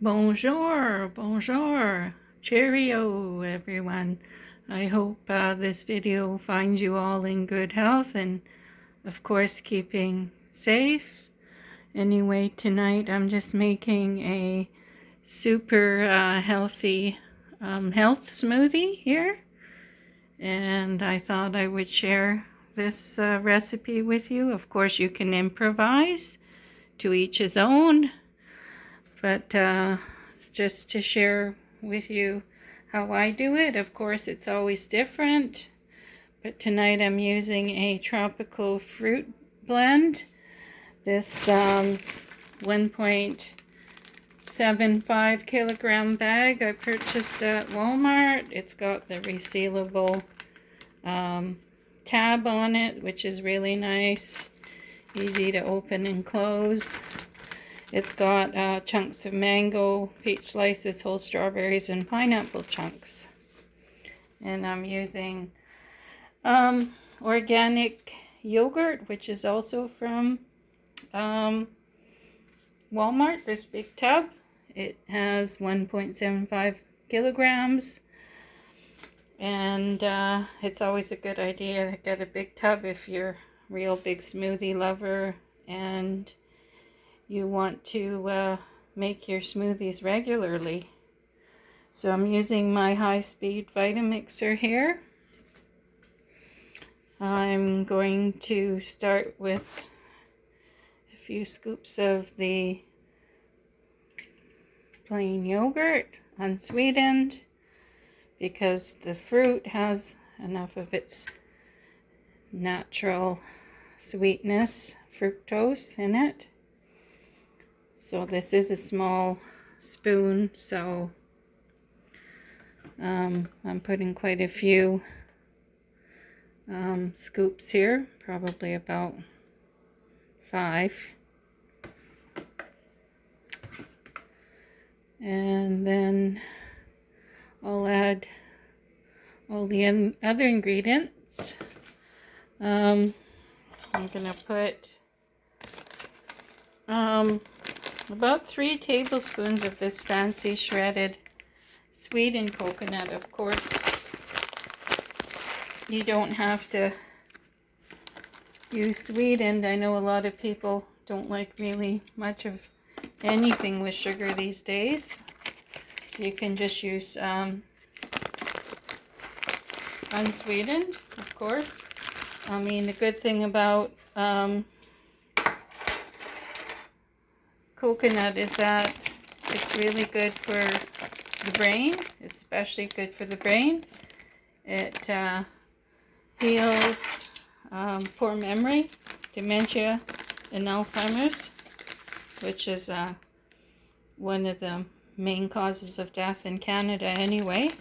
Bonjour, bonjour, cheerio everyone. I hope this video finds you all in good health and of course keeping safe. Anyway, tonight I'm just making a super healthy health smoothie here, and I thought I would share this recipe with you. Of course you can improvise, to each his own. But just to share with you how I do it. Of course, it's always different. But tonight I'm using a tropical fruit blend. This 1.75 kilogram bag I purchased at Walmart. It's got the resealable tab on it, which is really nice. Easy to open and close. It's got chunks of mango, peach slices, whole strawberries, and pineapple chunks. And I'm using organic yogurt, which is also from Walmart, this big tub. It has 1.75 kilograms. And it's always a good idea to get a big tub if you're a real big smoothie lover and you want to make your smoothies regularly. So I'm using my high-speed Vitamixer here. I'm going to start with a few scoops of the plain yogurt, unsweetened, because the fruit has enough of its natural sweetness, fructose in it. So this is a small spoon, so I'm putting quite a few scoops here, probably about 5. And then I'll add all the other ingredients. I'm gonna put about 3 tablespoons of this fancy shredded sweetened coconut. Of course, you don't have to use sweetened. I know a lot of people don't like really much of anything with sugar these days. So you can just use unsweetened, of course. I mean, the good thing about coconut is that it's really good for the brain, especially good for the brain. It heals poor memory, dementia, and Alzheimer's, which is one of the main causes of death in Canada anyway.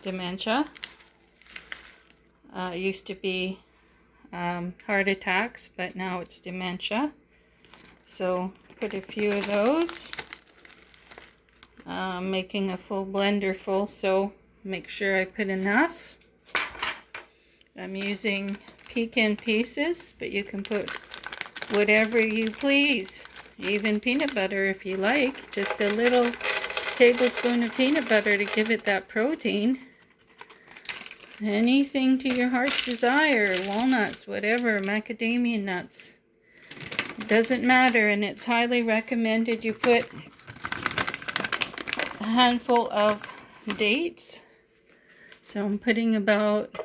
Dementia. It used to be heart attacks, but now it's dementia. So put a few of those. Making a full blender full, so make sure I put enough. I'm using pecan pieces, but you can put whatever you please, even peanut butter if you like. Just a little tablespoon of peanut butter to give it that protein. Anything to your heart's desire, walnuts, whatever, macadamia nuts. It doesn't matter, and it's highly recommended you put a handful of dates. So I'm putting about,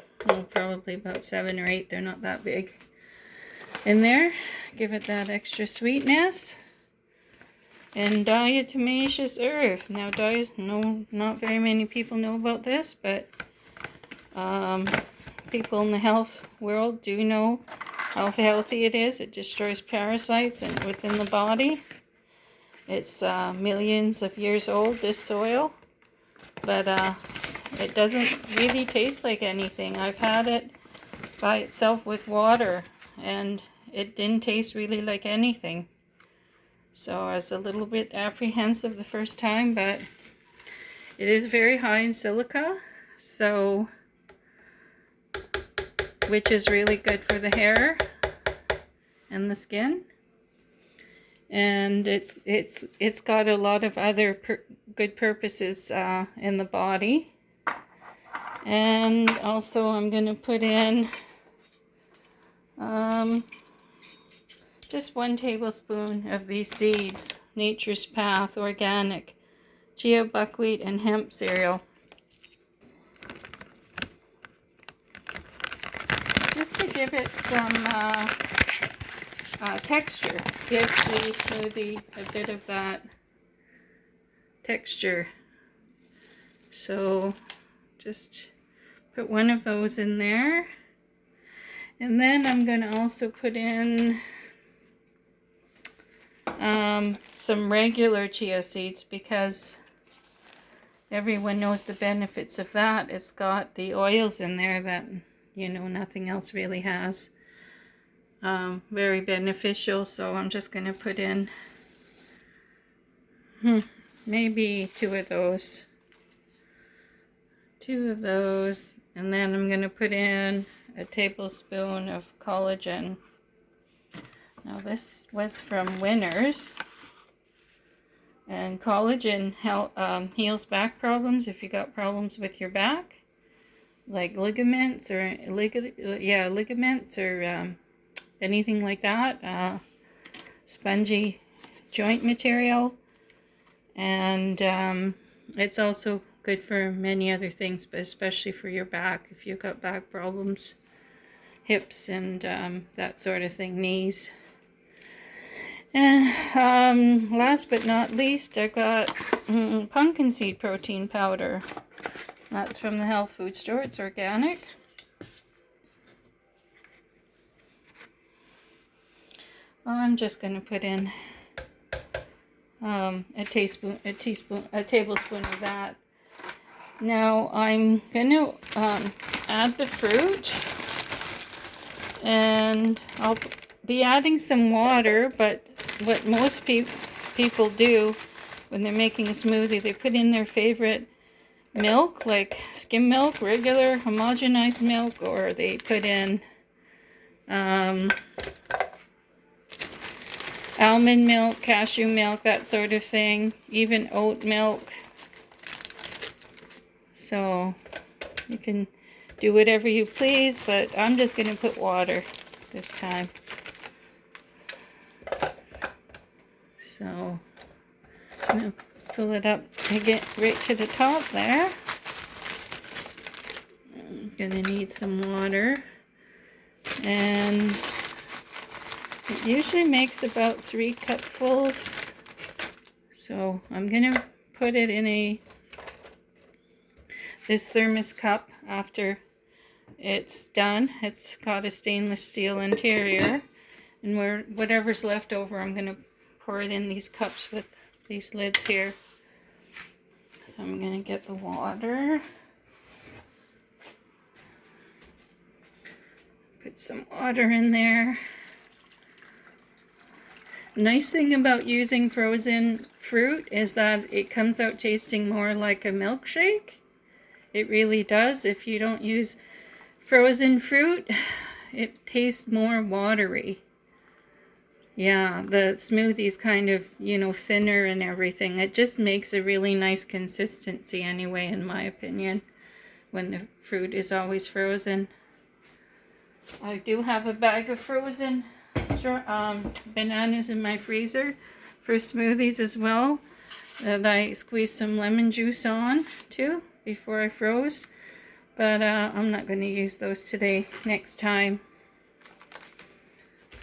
probably about 7 or 8, they're not that big, in there. Give it that extra sweetness. And Diatomaceous Earth. Now, not very many people know about this, but people in the health world do know how healthy it is. It destroys parasites and within the body. It's millions of years old, this soil, but it doesn't really taste like anything. I've had it by itself with water, and it didn't taste really like anything. So I was a little bit apprehensive the first time, but it is very high in silica, so which is really good for the hair and the skin. and it's got a lot of other good purposes in the body. And also I'm going to put in just 1 tablespoon of these seeds, Nature's Path organic chia, buckwheat, and hemp cereal, just to give it some texture. Give the smoothie a bit of that texture. So just put 1 of those in there. And then I'm going to also put in some regular chia seeds, because everyone knows the benefits of that. It's got the oils in there that, you know, nothing else really has. Very beneficial. So I'm just going to put in maybe 2 of those. 2 of those. And then I'm going to put in a tablespoon of collagen. Now this was from Winners. And collagen heals back problems if you got problems with your back, like ligaments or ligaments or anything like that. Spongy joint material, and it's also good for many other things, but especially for your back if you've got back problems, hips, and that sort of thing, knees. And last but not least, I got pumpkin seed protein powder. That's from the health food store. It's organic. I'm just going to put in a tablespoon of that. Now I'm going to add the fruit, and I'll be adding some water, but what most people do when they're making a smoothie, they put in their favorite milk, like skim milk, regular homogenized milk, or they put in almond milk, cashew milk, that sort of thing, even oat milk. So you can do whatever you please, but I'm just going to put water this time. So I'm going to fill it up and get right to the top there. I'm going to need some water, and it usually makes about 3 cupfuls. So I'm going to put it in this thermos cup after it's done. It's got a stainless steel interior, and whatever's left over, I'm going to pour it in these cups with these lids here. So I'm going to get the water, put some water in there. Nice thing about using frozen fruit is that it comes out tasting more like a milkshake. It really does. If you don't use frozen fruit, it tastes more watery. Yeah, the smoothie's kind of, you know, thinner and everything. It just makes a really nice consistency anyway, in my opinion, when the fruit is always frozen. I do have a bag of frozen bananas in my freezer for smoothies as well, that I squeezed some lemon juice on too before I froze. But I'm not going to use those today, next time.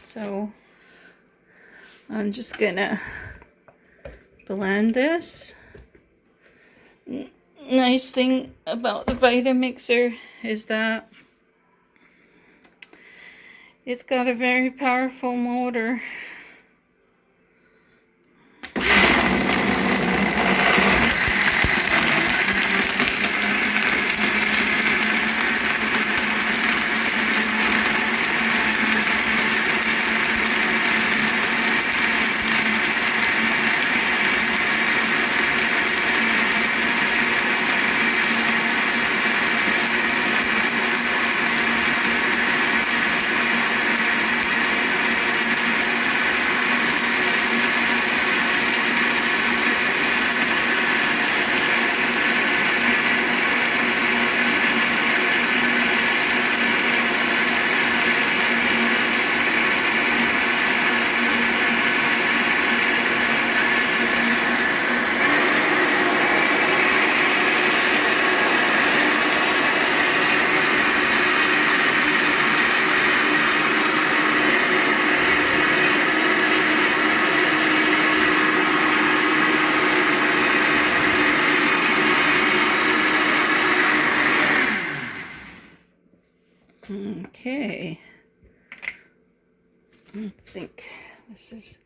So I'm just gonna blend this. Nice thing about the Vitamixer is that it's got a very powerful motor. This is,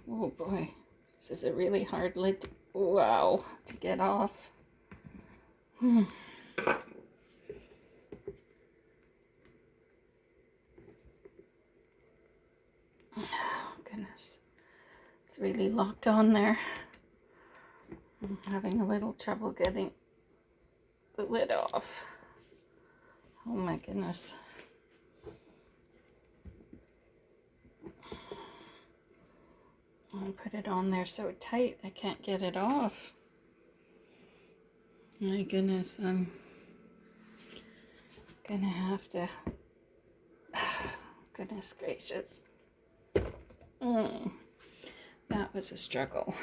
oh boy, this is a really hard lid to, wow, to get off. Oh goodness, it's really locked on there. I'm having a little trouble getting the lid off. Oh my goodness. I'll put it on there so tight I can't get it off. My goodness, I'm gonna have to, goodness gracious. That was a struggle.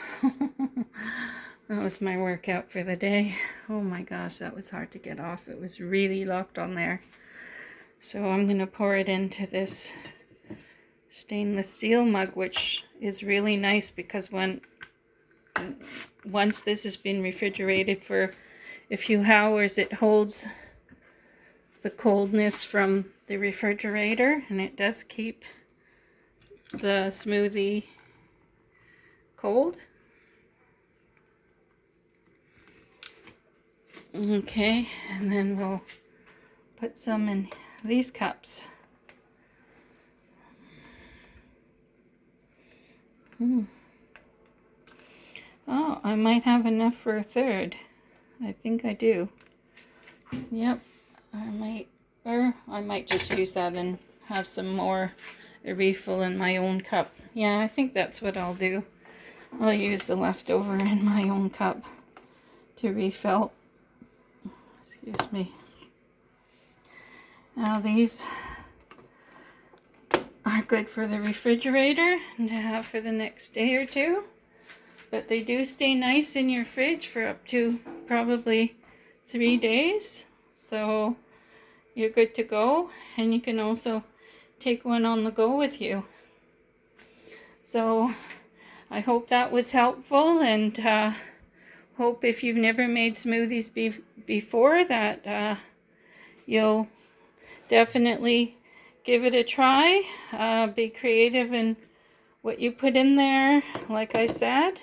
That was my workout for the day. Oh my gosh, that was hard to get off. It was really locked on there. So I'm gonna pour it into this stainless steel mug, which is really nice because once this has been refrigerated for a few hours, it holds the coldness from the refrigerator, and it does keep the smoothie cold. Okay, and then we'll put some in these cups. Oh, I might have enough for a third. I think I do. Yep, I might just use that and have some more, a refill in my own cup. Yeah, I think that's what I'll do. I'll use the leftover in my own cup to refill. Excuse me. Now these are good for the refrigerator and to have for the next day or two. But they do stay nice in your fridge for up to probably 3 days. So you're good to go. And you can also take one on the go with you. So I hope that was helpful, and hope if you've never made smoothies before that you'll definitely give it a try. Be creative in what you put in there. Like I said,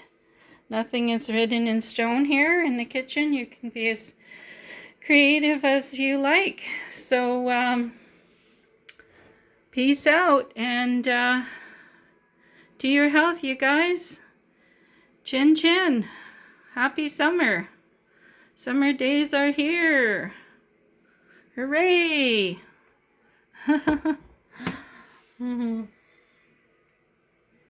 nothing is written in stone here in the kitchen. You can be as creative as you like. So peace out, and to your health, you guys. Chin chin. Happy summer. Summer days are here. Hooray.